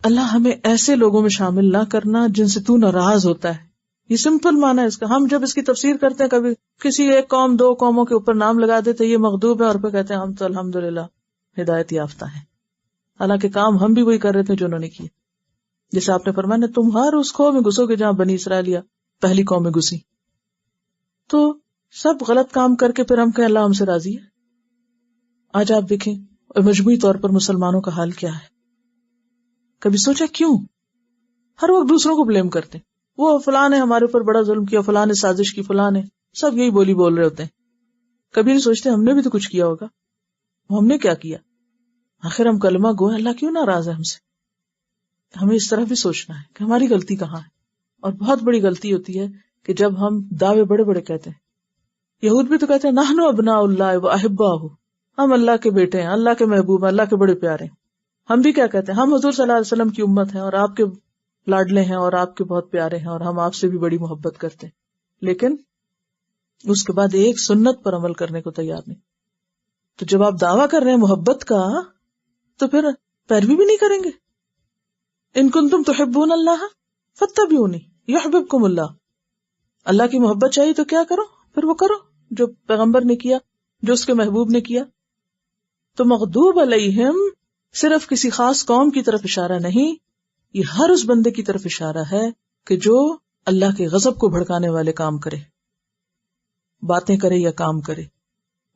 اللہ ہمیں ایسے لوگوں میں شامل نہ کرنا جن سے تو ناراض ہوتا ہے. یہ سمپل معنی ہے اس کا. ہم جب اس کی تفسیر کرتے ہیں، کبھی کسی ایک قوم دو قوموں کے اوپر نام لگا دیتے یہ مغضوب ہے، اور پھر کہتے ہیں ہم تو الحمدللہ ہدایت یافتہ ہیں. حالانکہ کام ہم بھی وہی کر رہے تھے جو انہوں نے کیے. جیسے آپ نے فرمایا تم ہر اس قوم میں گھسو گے جہاں بنی اسرائیل پہلی قوم میں گھسی. تو سب غلط کام کر کے پھر ہم کہیں اللہ ہم سے راضی ہے. آج آپ دیکھیں مجموعی طور پر مسلمانوں کا حال کیا ہے. کبھی سوچا کیوں ہر وقت دوسروں کو بلیم کرتے ہیں؟ وہ فلاں نے ہمارے اوپر بڑا ظلم کیا، فلاں نے سازش کی، فلاں نے، سب یہی بولی بول رہے ہوتے ہیں. کبھی نہیں سوچتے ہم نے بھی تو کچھ کیا ہوگا، ہم نے کیا کیا؟ آخر ہم کلمہ گو ہیں، اللہ کیوں ناراض ہے ہم سے؟ ہمیں اس طرح بھی سوچنا ہے کہ ہماری غلطی کہاں ہے. اور بہت بڑی غلطی ہوتی ہے کہ جب ہم دعوے بڑے بڑے کہتے ہیں. یہود بھی تو کہتے ہیں نحن ابناء اللہ و احباہ، ہم اللہ کے بیٹے ہیں، اللہ کے محبوب ہیں، اللہ کے بڑے پیارے ہیں. ہم بھی کیا کہتے ہیں؟ ہم حضور صلی اللہ علیہ وسلم کی امت ہیں اور آپ کے لاڈلے ہیں اور آپ کے بہت پیارے ہیں اور ہم آپ سے بھی بڑی محبت کرتے ہیں. لیکن اس کے بعد ایک سنت پر عمل کرنے کو تیار نہیں. تو جب آپ دعویٰ کر رہے ہیں محبت کا تو پھر پیروی بھی نہیں کریں گے. ان کنتم تحبون اللہ فاتبعونی یحببکم اللہ. اللہ کی محبت چاہیے تو کیا کرو؟ پھر وہ کرو جو پیغمبر نے کیا، جو اس کے محبوب نے کیا. تو مغضوب علیہم صرف کسی خاص قوم کی طرف اشارہ نہیں، یہ ہر اس بندے کی طرف اشارہ ہے کہ جو اللہ کے غضب کو بھڑکانے والے کام کرے، باتیں کرے یا کام کرے.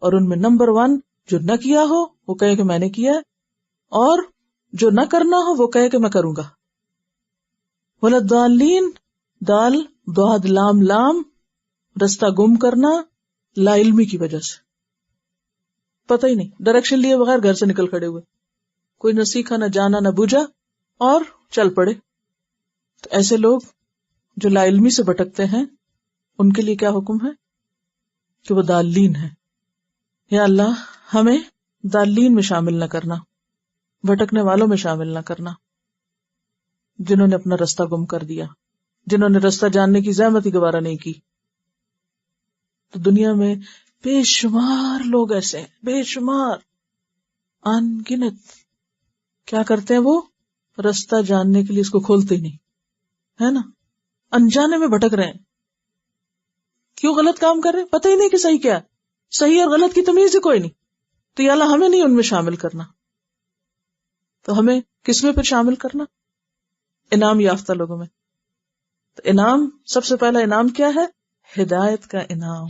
اور ان میں نمبر 1 جو نہ کیا ہو وہ کہے کہ میں نے کیا ہے، اور جو نہ کرنا ہو وہ کہے کہ میں کروں گا. ولضالین، دال ضاد لام لام، رستہ گم کرنا لا علمی کی وجہ سے، پتہ ہی نہیں، ڈائریکشن لیے بغیر گھر سے نکل کھڑے ہوئے، کوئی نہ سیکھا نہ جانا نہ بوجھا اور چل پڑے. تو ایسے لوگ جو لا علمی سے بھٹکتے ہیں ان کے لیے کیا حکم ہے کہ وہ دالین ہیں. یا اللہ ہمیں دالین میں شامل نہ کرنا، بھٹکنے والوں میں شامل نہ کرنا، جنہوں نے اپنا رستہ گم کر دیا، جنہوں نے رستہ جاننے کی زحمت ہی گوارا نہیں کی. تو دنیا میں بے شمار لوگ ایسے ہیں، بے شمار، ان گنت. کیا کرتے ہیں وہ؟ رستہ جاننے کے لیے اس کو کھولتے ہی نہیں، ہے نا، انجانے میں بھٹک رہے ہیں. کیوں غلط کام کر رہے ہیں؟ پتہ ہی نہیں کہ صحیح کیا ہے، صحیح اور غلط کی تمیز ہی کوئی نہیں. تو یا اللہ ہمیں نہیں ان میں شامل کرنا. تو ہمیں کس میں پھر شامل کرنا؟ انعام یافتہ لوگوں میں. تو انعام، سب سے پہلا انعام کیا ہے؟ ہدایت کا انعام،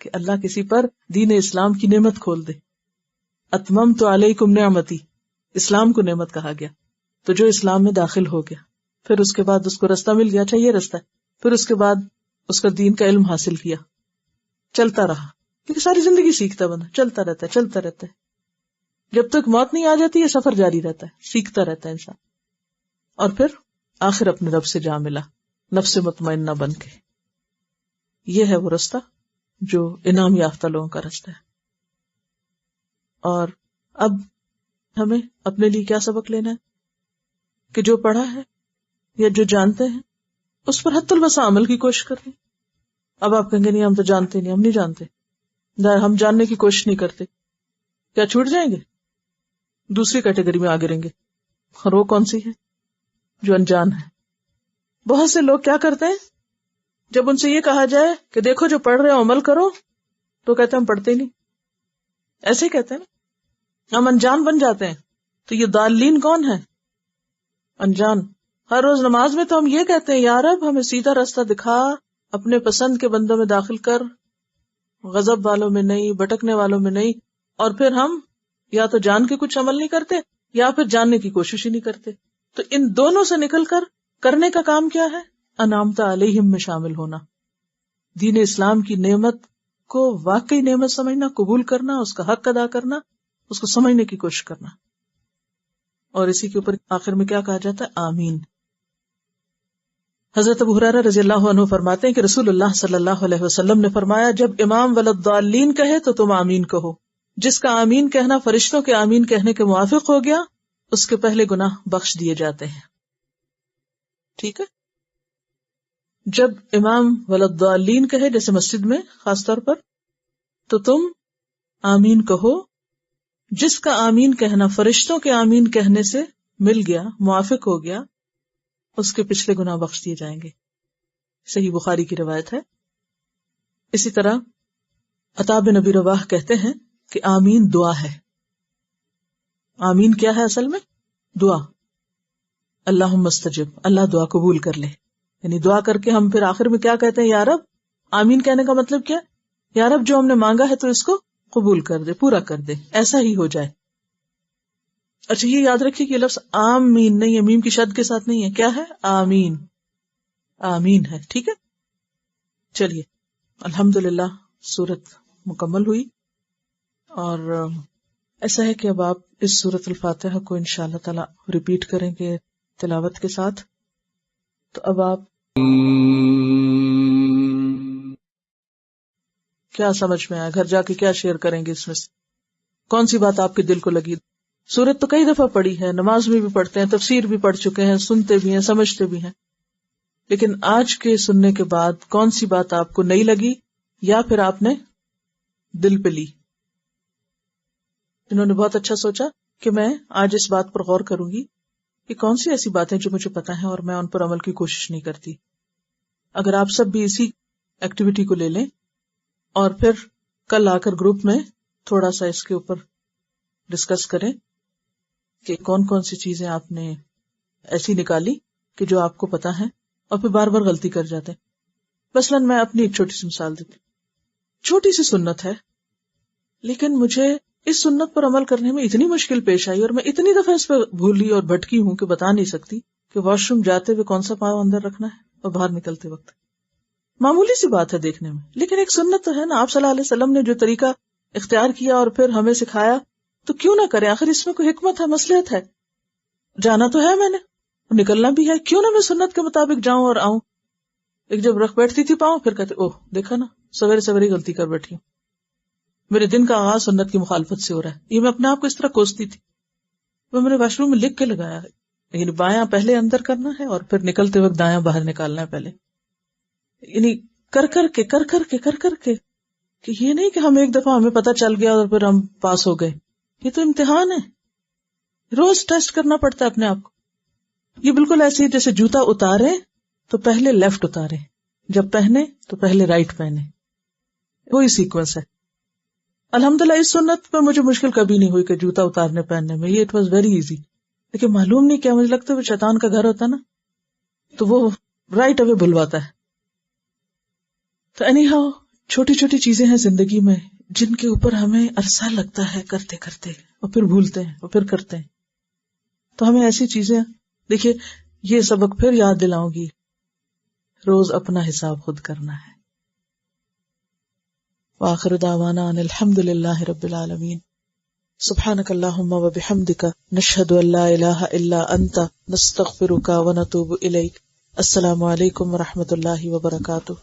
کہ اللہ کسی پر دین اسلام کی نعمت کھول دے. اتممت علیکم نعمتی، اسلام کو نعمت کہا گیا. تو جو اسلام میں داخل ہو گیا، پھر اس کے بعد اس کو رستہ مل گیا، اچھا یہ رستہ ہے، پھر اس کے بعد اس کا دین کا علم حاصل کیا، چلتا رہا. کیونکہ ساری زندگی سیکھتا بندہ، چلتا رہتا ہے چلتا رہتا ہے، جب تک موت نہیں آ جاتی یہ سفر جاری رہتا ہے، سیکھتا رہتا ہے انسان. اور پھر آخر اپنے رب سے جا ملا نفس مطمئنہ بن کے. یہ ہے وہ رستہ جو انعام یافتہ لوگوں کا رستہ ہے. اور اب ہمیں اپنے لیے کیا سبق لینا ہے کہ جو پڑھا ہے یا جو جانتے ہیں اس پر حتی الوسع عمل کی کوشش کریں. اب آپ کہیں گے نہیں ہم تو جانتے نہیں، ہم نہیں جانتے، ہم جاننے کی کوشش نہیں کرتے، کیا چھوٹ جائیں گے؟ دوسری کیٹیگری میں آگے رہیں گے. اور وہ کون سی ہے؟ جو انجان ہے. بہت سے لوگ کیا کرتے ہیں، جب ان سے یہ کہا جائے کہ دیکھو جو پڑھ رہے ہو عمل کرو، تو کہتے ہیں ہم پڑھتے ہی نہیں. ایسے ہی کہتے ہیں نا، ہم انجان بن جاتے ہیں. تو یہ ضالین کون ہے؟ انجان. ہر روز نماز میں تو ہم یہ کہتے ہیں یا رب ہمیں سیدھا راستہ دکھا، اپنے پسند کے بندوں میں داخل کر، غضب والوں میں نہیں، بھٹکنے والوں میں نہیں. اور پھر ہم یا تو جان کے کچھ عمل نہیں کرتے یا پھر جاننے کی کوشش ہی نہیں کرتے. تو ان دونوں سے نکل کر کرنے کا کام کیا ہے؟ انعمت علیہم میں شامل ہونا، دین اسلام کی نعمت کو واقعی نعمت سمجھنا، قبول کرنا، اس کا حق ادا کرنا، اس کو سمجھنے کی کوشش کرنا. اور اسی کے اوپر آخر میں کیا کہا جاتا ہے؟ آمین. حضرت ابو ہریرہ رضی اللہ عنہ فرماتے ہیں کہ رسول اللہ صلی اللہ علیہ وسلم نے فرمایا، جب امام ولضالین کہے تو تم آمین کہو. جس کا آمین کہنا فرشتوں کے آمین کہنے کے موافق ہو گیا، اس کے پہلے گناہ بخش دیے جاتے ہیں. ٹھیک ہے. جب امام ولضالین کہے، جیسے مسجد میں خاص طور پر، تو تم آمین کہو. جس کا آمین کہنا فرشتوں کے آمین کہنے سے مل گیا، موافق ہو گیا، اس کے پچھلے گناہ بخش دیے جائیں گے. صحیح بخاری کی روایت ہے. اسی طرح عطا بن ابی رواح کہتے ہیں کہ آمین دعا ہے. آمین کیا ہے اصل میں؟ دعا. اللہم استجب، اللہ دعا قبول کر لے. یعنی دعا کر کے ہم پھر آخر میں کیا کہتے ہیں؟ یا رب. آمین کہنے کا مطلب کیا؟ یا رب جو ہم نے مانگا ہے تو اس کو قبول کر دے، پورا کر دے، ایسا ہی ہو جائے. اچھا یہ یاد رکھیے کہ یہ لفظ آمین نہیں ہے، میم کی شد کے ساتھ نہیں ہے. کیا ہے؟ آمین. آمین ہے. ٹھیک ہے. چلیے الحمدللہ سورت مکمل ہوئی. اور ایسا ہے کہ اب آپ اس سورت الفاتحہ کو انشاءاللہ تعالی ریپیٹ کریں گے تلاوت کے ساتھ. تو اب آپ کیا سمجھ میں آیا؟ گھر جا کے کیا شیئر کریں گے؟ اس میں سے کون سی بات آپ کے دل کو لگی؟ سورت تو کئی دفعہ پڑھی ہے، نماز میں بھی پڑھتے ہیں، تفسیر بھی پڑھ چکے ہیں، سنتے بھی ہیں، سمجھتے بھی ہیں، لیکن آج کے سننے کے بعد کون سی بات آپ کو نئی لگی یا پھر آپ نے دل پہ لی؟ انہوں نے بہت اچھا سوچا کہ میں آج اس بات پر غور کروں گی کہ کون سی ایسی باتیں جو مجھے پتا ہیں اور میں ان پر عمل کی کوشش نہیں کرتی. اگر آپ سب بھی اسی ایکٹیویٹی کو لے لیں اور پھر کل آ کر گروپ میں تھوڑا سا اس کے اوپر ڈسکس کریں کہ کون کون سی چیزیں آپ نے ایسی نکالی کہ جو آپ کو پتا ہے اور پھر بار بار غلطی کر جاتے ہیں. مثلاً میں اپنی ایک چھوٹی سی مثال دیتی ہوں. چھوٹی سی سنت ہے لیکن مجھے اس سنت پر عمل کرنے میں اتنی مشکل پیش آئی اور میں اتنی دفعہ اس پہ بھولی اور بھٹکی ہوں کہ بتا نہیں سکتی کہ واش روم جاتے ہوئے کون سا پاؤں اندر رکھنا ہے اور باہر نکلتے وقت. معمولی سی بات ہے دیکھنے میں، لیکن ایک سنت تو ہے نا. آپ صلی اللہ علیہ وسلم نے جو طریقہ اختیار کیا اور پھر ہمیں سکھایا تو کیوں نہ کریں؟ آخر اس میں کوئی حکمت ہے، مصلحت ہے. جانا تو ہے میں نے، نکلنا بھی ہے، کیوں نہ میں سنت کے مطابق جاؤں اور آؤں. ایک جب رکھ بیٹھتی تھی پاؤں، پھر کہتے اوہ دیکھا نا سویرے سویرے غلطی کر بیٹھی ہوں، میرے دن کا آغاز سنت کی مخالفت سے ہو رہا ہے. یہ میں اپنے آپ کو اس طرح کوستی تھی. وہ میں نے واش روم میں لکھ کے لگایا ہے، یعنی بایاں پہلے اندر کرنا ہے اور پھر نکلتے وقت دایاں باہر نکالنا ہے پہلے. یعنی کر کر کے کہ یہ نہیں کہ ہم ایک دفعہ ہمیں پتہ چل گیا اور پھر ہم پاس ہو گئے. یہ تو امتحان ہے، روز ٹیسٹ کرنا پڑتا ہے اپنے آپ کو. یہ بالکل ایسے ہی جیسے جوتا اتارے تو پہلے لیفٹ اتارے، جب پہنے تو پہلے رائٹ پہنے، وہی سیکوینس ہے. الحمدللہ اس سنت پہ مجھے مشکل کبھی نہیں ہوئی کہ جوتا اتارنے پہننے میں، یہ اٹ واز ویری ایزی. لیکن معلوم نہیں کیا، مجھے لگتا ہے شیطان کا گھر ہوتا نا تو وہ رائٹ اوے بھلواتا ہے. تو اینی ہاؤ چھوٹی چھوٹی چیزیں ہیں زندگی میں جن کے اوپر ہمیں عرصہ لگتا ہے کرتے کرتے اور پھر بھولتے ہیں اور پھر کرتے ہیں. تو ہمیں ایسی چیزیں دیکھیے، یہ سبق پھر یاد دلاؤں گی، روز اپنا حساب خود کرنا ہے. وآخر دعوانا ان الحمد للہ رب العالمین. سبحانک اللہم و بحمدک، نشہد ان لا الہ الا انت، نستغفرک و نتوب الیک. السلام علیکم و رحمۃ اللہ وبرکاتہ.